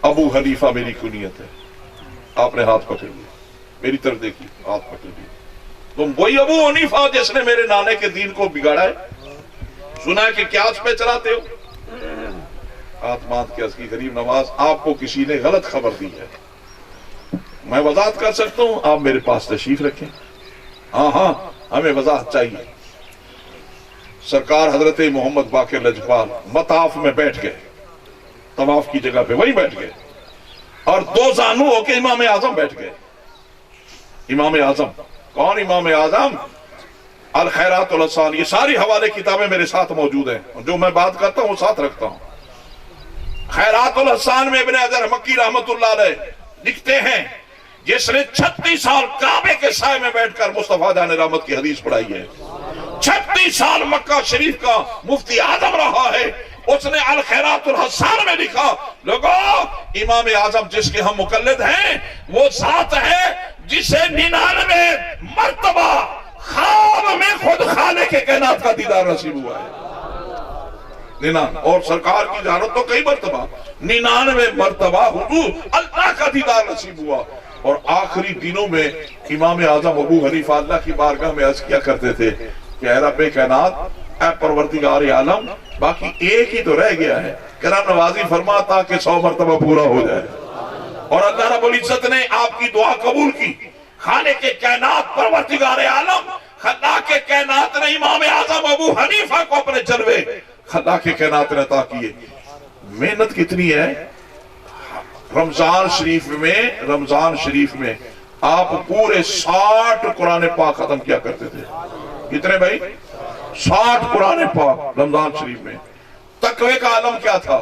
Abu Hanifa मेरी कुनियत है। आपने हाथ पकड़ लिया, मेरी तरफ देखिए, हाथ पकड़ लिया। तुम वही अबू हनीफा जिसने मेरे नाने के दीन को बिगाड़ा है, सुना है कि क्यास पे चलाते हो। हाथ बांध के असली गरीब नवाज, आपको किसी ने गलत खबर दी है, मैं वजाहत कर सकता हूं, आप मेरे पास तशरीफ रखें। हाँ, हमें वजाहत चाहिए। सरकार हजरत मोहम्मद बाकिर लजपाल मताफ में बैठ गए, तवाफ की जगह पे वहीं बैठ गए, और दो जानू होके इमाम आजम बैठ गए। इमाम आजम कौन? इमाम आजम अल खैरात उल अहसान। ये सारी हवाले किताबें मेरे साथ मौजूद हैं, जो मैं बात करता हूं वो साथ रखता हूं। खैरात उल अहसान में इब्ने हजर मक्की रहमतुल्लाह अलैह लिखते हैं, जिसने 36 साल काबे के साए में बैठकर मुस्तफा जान रहमत की हदीस पढ़ाई है, 36 साल मक्का शरीफ का मुफ्ती आजम रहा है, उसने अल खैरात उल अहसान में लिखा, लोगों इमाम आजम जिसके हम मुकल्लिद हैं वो साथ है जिसे 99 मर्तबा ख्वाब में खुद खाने के कायनात का दीदार नसीब हुआ है। और सरकार की ज़ियारत तो कई मर्तबा, 99 मर्तबा हुजूर अल्लाह का दीदार नसीब हुआ। और आखिरी दिनों में इमाम आजम अबू हनीफा अल्लाह की बारगाह में अर्ज किया करते थे कि ऐ रब्बे कायनात, ऐ परवरदिगार आलम, बाकी एक ही तो रह गया है, करम नवाजी फरमा ताकि 100 मर्तबा पूरा हो जाए। और अल्लाह रब्बुल इज्जत ने आपकी दुआ कबूल की। खाने के कायनात परवरदिगार आलम, खुदा के कायनात ने इमाम आजम अबू हनीफा को अपने जलवे खुदा के कायनात ने अता किए। मेहनत कितनी है। रमजान शरीफ में आप पूरे 60 कुरान पाक खत्म किया करते थे। कितने भाई? 60 कुरान पाक रमजान शरीफ में। तकवे का आलम क्या था,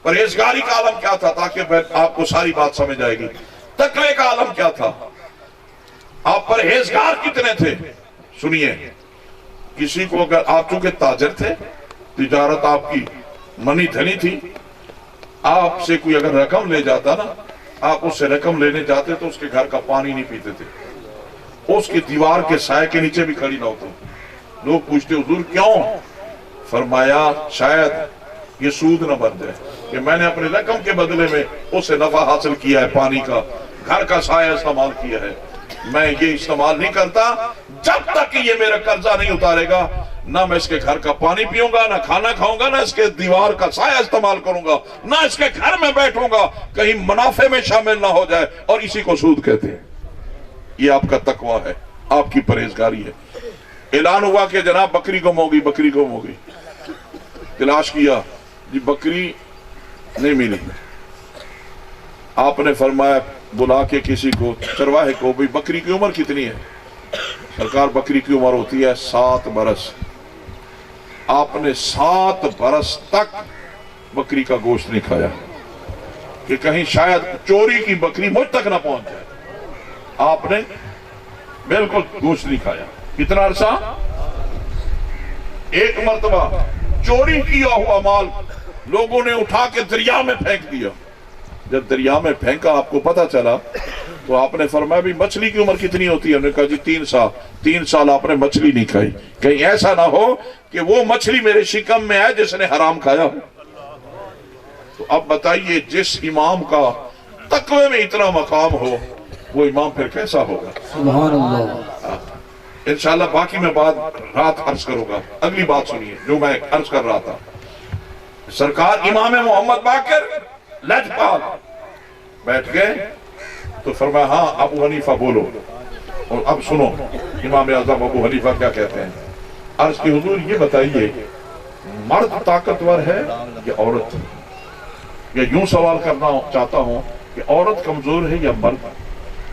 परहेजगारी का आलम क्या था, ताकि आपको सारी बात समझ आएगी। तकवे का आलम क्या था, आप परहेजगार कितने थे। सुनिए, किसी को अगर आप चूंकि ताजर थे, तिजारत आपकी मनी धनी थी, आपसे कोई अगर रकम ले जाता ना, आप उससे रकम लेने जाते तो उसके घर का पानी नहीं पीते थे, उसकी दीवार के साए के नीचे भी खड़ी ना होते। लोग पूछते हुजूर क्यों? फरमाया शायद ये सूद न बन जाए कि मैंने अपनी रकम के बदले में उससे नफा हासिल किया है, पानी का, घर का साया इस्तेमाल किया है, मैं ये इस्तेमाल नहीं करता जब तक कि ये मेरा कर्जा नहीं उतारेगा। ना मैं इसके घर का पानी पीऊंगा, ना खाना खाऊंगा, ना इसके दीवार का साया इस्तेमाल करूंगा, ना इसके घर में बैठूंगा, कहीं मुनाफे में शामिल ना हो जाए। और इसी को सूद कहते हैं। ये आपका तकवा है, आपकी परहेजगारी है। ऐलान हुआ कि जनाब बकरी गुम होगी, बकरी गुम होगी। तलाश किया जी, बकरी नहीं मिली। आपने फरमाया बुला के किसी को, चरवाहे को, भाई बकरी की उम्र कितनी है? सरकार बकरी की उम्र होती है 7 बरस। आपने 7 बरस तक बकरी का गोश्त नहीं खाया कि कहीं शायद चोरी की बकरी मुझ तक ना पहुंच जाए। आपने बिल्कुल गोश्त नहीं खाया। कितना अरसा? एक मर्तबा चोरी किया हुआ माल लोगों ने उठा के दरिया में फेंक दिया। जब दरिया में फेंका, आपको पता चला तो आपने फरमाया भी मछली की उम्र कितनी होती है? हमने कहा जी 3 साल। 3 साल आपने मछली नहीं खाई, कहीं ऐसा ना हो कि वो मछली मेरे शिकम में है जिसने हराम खाया हो। तो अब बताइए, जिस इमाम का तकवे में इतना मकाम हो, वो इमाम फिर कैसा होगा? सुभान अल्लाह। इंशाअल्लाह बाकी मैं बात रात अर्ज करूंगा। अगली बात सुनिए जो मैं अर्ज कर रहा था। सरकार इमाम मोहम्मद बाकिर लजपाल बैठ गए तो फरमाया हाँ अबू हनीफा बोलो। और अब सुनो इमाम आज़म अबू हनीफा क्या कहते हैं। अर्ज की हुजूर ये बताइए, मर्द ताकतवर है या औरत? या यूं सवाल करना चाहता हूं कि औरत कमजोर है या मर्द?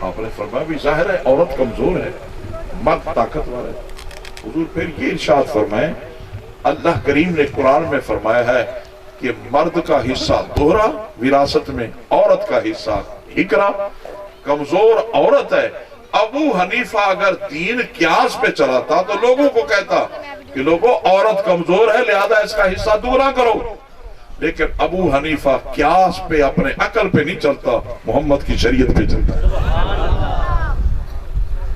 आपने फरमाया भी जाहिर है औरत कमजोर है, मर्द ताकतवर है। हुजूर फिर ये इरशाद फरमाए, अल्लाह करीम ने कुरान में फरमाया है कि मर्द का हिस्सा दोहरा विरासत में, औरत का हिस्सा हिकरा। कमजोर औरत है। अबू हनीफा अगर दीन क्यास पे चलाता तो लोगों को कहता कि लोगों औरत कमजोर है लिहाजा इसका हिस्सा दोहरा करो, लेकिन अबू हनीफा क्यास पे, अपने अकल पे नहीं चलता, मोहम्मद की शरीयत पे चलता।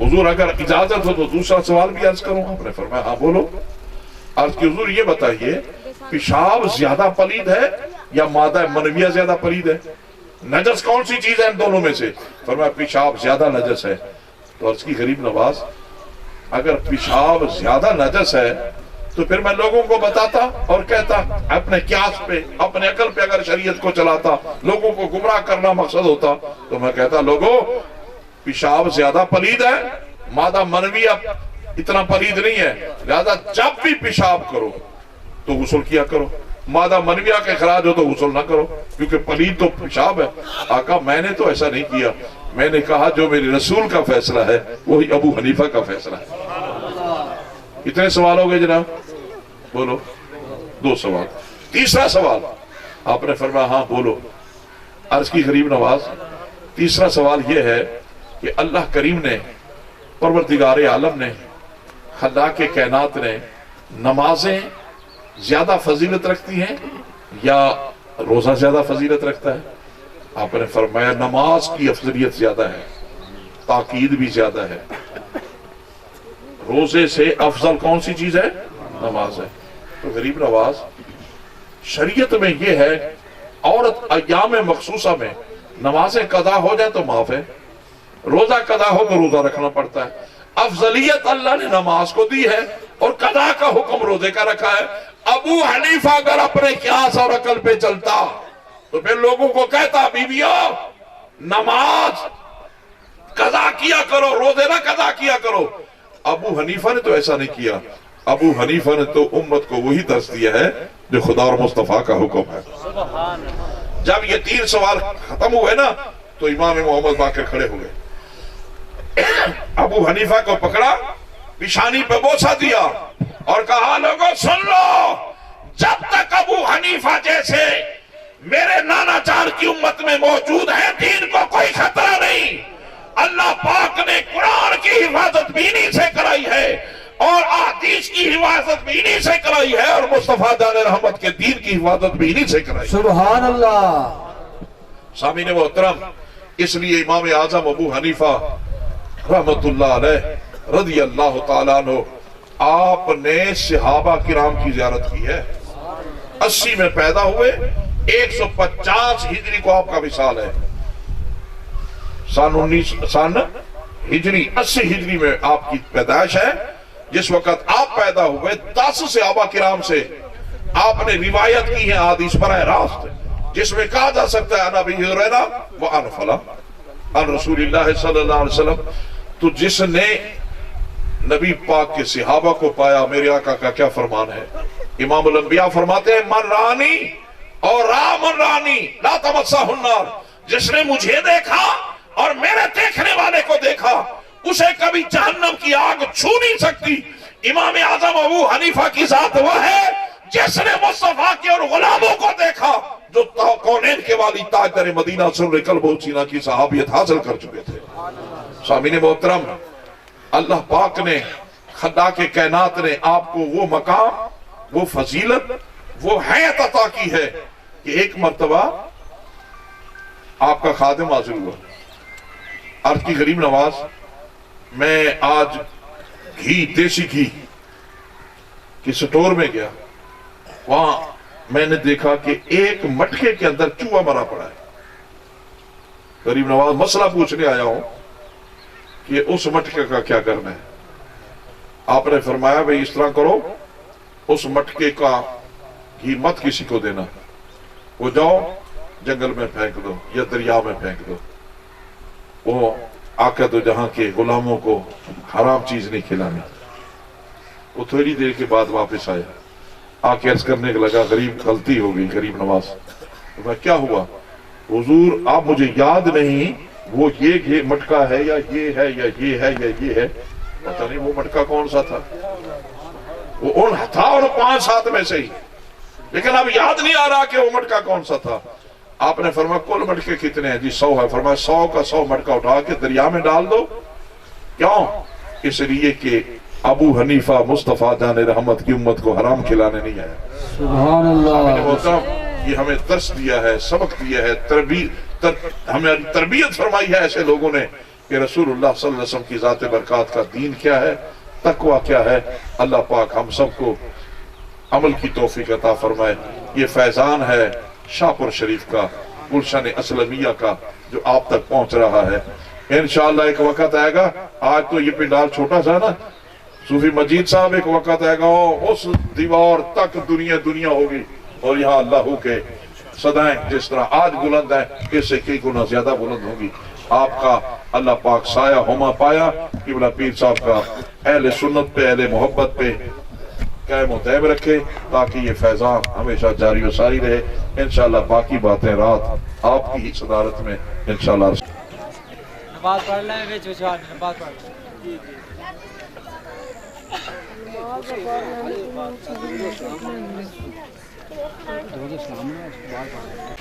हुजूर अगर इजाजत हो तो दूसरा सवाल भी अर्ज करूं। आपने फरमाया हाँ बोलो। अर्ज की हुजूर ये बताइए, पेशाब ज्यादा पलीद है या मादा मनविया ज्यादा पलीद है? نجس کون سی چیز ہے ان دونوں میں سے؟ فرمایا پیشاب زیادہ نجس ہے۔ تو عرض کی غریب نواز اگر پیشاب زیادہ نجس ہے تو پھر میں لوگوں کو بتاتا اور کہتا، اپنے قیاس پہ اپنے عقل پہ اگر شریعت کو چلاتا، لوگوں کو گمراہ کرنا مقصد ہوتا تو میں کہتا لوگوں پیشاب زیادہ پلید ہے، مادہ منویہ اتنا پلید نہیں ہے، لہذا جب بھی پیشاب کرو تو غسل کیا کرو، مادہ منویہ کے اخراج ہو تو غسل نہ کرو، کیونکہ پلید تو پیشاب ہے۔ آقا میں نے تو ایسا نہیں کیا، میں نے کہا جو میرے رسول کا فیصلہ ہے وہی ابو حنیفہ کا فیصلہ ہے۔ کتنے سوال ہو گئے جناب؟ بولو۔ 2 سوال۔ تیسرا سوال آپ نے فرمایا ہاں بولو۔ عرض کی غریب نواز تیسرا سوال یہ ہے کہ اللہ کریم نے، پروردگار عالم نے، خلاق کائنات نے نمازیں زیادہ فضیلت رکھتی ہیں یا روزہ زیادہ فضیلت رکھتا ہے؟ آپ نے فرمایا نماز کی افضلیت زیادہ ہے، تاکید بھی زیادہ ہے۔ روزے سے افضل کون سی چیز ہے؟ نماز ہے۔ تو غریب نواز شریعت میں یہ ہے عورت ایام مخصوصہ میں نمازیں قضا ہو جائیں تو معاف ہے، روزہ قضا ہو تو روزہ رکھنا پڑتا ہے۔ افضلیت اللہ نے نماز کو دی ہے اور قضا کا حکم روزے کا رکھا ہے۔ ابو حنیفہ اگر اپنے قیاس اور عقل پہ چلتا تو پھر لوگوں کو کہتا بیویوں نماز قضا کیا کرو، روزے نہ قضا کیا کرو۔ ابو حنیفہ نے تو ایسا نہیں کیا، ابو حنیفہ نے تو امت کو وہی درس دیا ہے جو خدا اور مصطفیٰ کا حکم ہے۔ جب یہ 3 سوال ختم ہوئے نا تو امام محمد باقر کھڑے ہوئے، ابو حنیفہ کو پکڑا، پیشانی پہ بوسہ دیا اور کہا لوگوں سن لو، جب تک ابو حنیفہ جیسے میرے نانا جان کی امت میں موجود ہے دین کو کوئی خطرہ نہیں۔ اللہ پاک نے قرآن کی حفاظت بھی انہی سے کرائی ہے اور احادیث کی حفاظت بھی انہی سے کرائی ہے اور مصطفیٰ جان رحمت کے دین کی حفاظت بھی انہی سے کرائی ہے۔ سبحان اللہ۔ سامعین محترم، اس لیے امام اعظم ابو حنیفہ رحمت اللہ علیہ رضی اللہ تعالیٰ عنہ آپ نے صحابہ کرام کی زیارت کی ہے۔ 80 میں پیدا ہوئے، 150 ہجری کو آپ کا وصال ہے، سن ہجری 80 ہجری میں آپ کی پیدائش ہے۔ جس وقت آپ پیدا ہوئے 10 صحابہ کرام سے آپ نے روایت کی ہے حدیث براہ راست، جس میں کہا جا سکتا ہے ان ابی ہریرہ و ان فلاں ان رسول اللہ صلی اللہ علیہ وسلم۔ تو جس نے نبی پاک کے صحابہ کو پایا، میرے آقا کا کیا فرمان ہے؟ امام الانبیاء فرماتے ہیں من رانی اور را من رانی لا تمسہ النار، جس نے مجھے دیکھا اور میرے دیکھنے والے کو دیکھا اسے کبھی جہنم کی آگ چھو نہیں سکتی۔ امام اعظم ابو حنیفہ کی ذات وہ ہے جس نے مصطفیٰ کے اور غلاموں کو دیکھا جو کونین کے والی تاجدار مدینہ سر قلب و سینہ کی صحابیت حاصل کر چکے تھے۔ سامعین محترم، اللہ پاک نے، خلاق کائنات نے آپ کو وہ مقام، وہ فضیلت، وہ حیت عطا کی ہے کہ ایک مرتبہ آپ کا خادم حاضر ہوا۔ عرض کی غریب نواز میں آج گھی، دیسی گھی کی سٹور میں گیا، وہاں میں نے دیکھا کہ ایک مٹکے کے اندر چوہا مرا پڑا ہے۔ غریب نواز مسئلہ پوچھنے آیا ہوں کہ اس مٹکے کا کیا کرنا ہے۔ آپ نے فرمایا بھئی اس طرح کرو، اس مٹکے کا گھی مت کسی کو دینا، وہ جاؤ جنگل میں پھینک دو یا دریا میں پھینک دو۔ وہ آقا تو جہاں کے غلاموں کو حرام چیز نہیں کھلانی۔ وہ تھوڑی دیر کے بعد واپس آیا، آکے عرض کرنے لگا غریب غلطی ہو گئی غریب نواز۔ میں کیا ہوا؟ حضور آپ مجھے یاد نہیں وہ یہ مٹکا ہے یا یہ ہے یا یہ ہے یا یہ ہے، پتہ نہیں وہ مٹکا کون سا تھا، وہ ان تھا اور 5-7 میں سے ہی، لیکن اب یاد نہیں آ رہا کہ وہ مٹکا کون سا تھا۔ آپ نے فرمایا کل مٹکے کتنے ہیں؟ جی 100 ہے۔ فرمایا 100 کا 100 مٹکا اٹھا کے دریا میں ڈال دو۔ کیوں؟ اس لیے کہ ابو حنیفہ مصطفیٰ جان رحمت کی امت کو حرام کھلانے نہیں آیا۔ سبحان اللہ۔ یہ ہمیں درس دیا ہے، سبق دیا ہے، ہمیں تربیت فرمائی ہے ایسے لوگوں نے کہ رسول اللہ صلی اللہ علیہ وسلم کی ذات برکات کا دین کیا ہے، تقوی کیا ہے۔ اللہ پاک ہم سب کو عمل کی توفیق عطا فرمائے۔ یہ فیضان ہے شاہپور شریف کا، गुलशन असलमिया का जो आप तक पहुंच रहा है। इंशाअल्लाह एक वक्त आएगा, आज तो ये पिंडाल छोटा सा ना, सूफी मजीद साहब एक वक्त आएगा उस दीवार तक दुनिया दुनिया होगी और यहाँ अल्लाह के सदाएं जिस तरह आज बुलंद है इससे कई गुना ज्यादा बुलंद होगी। आपका अल्लाह पाक साया हुमा पाया किबला पीर साहब का अहले सुन्नत पे अहले मोहब्बत पे कायम तैब रखे ताकि ये फैजान हमेशा जारी व सारी रहे। इंशाअल्लाह बाकी बातें रात आपकी ही सदारत में इंशाअल्लाह। नमाज पढ़ लें वे जुझान नमाज पढ़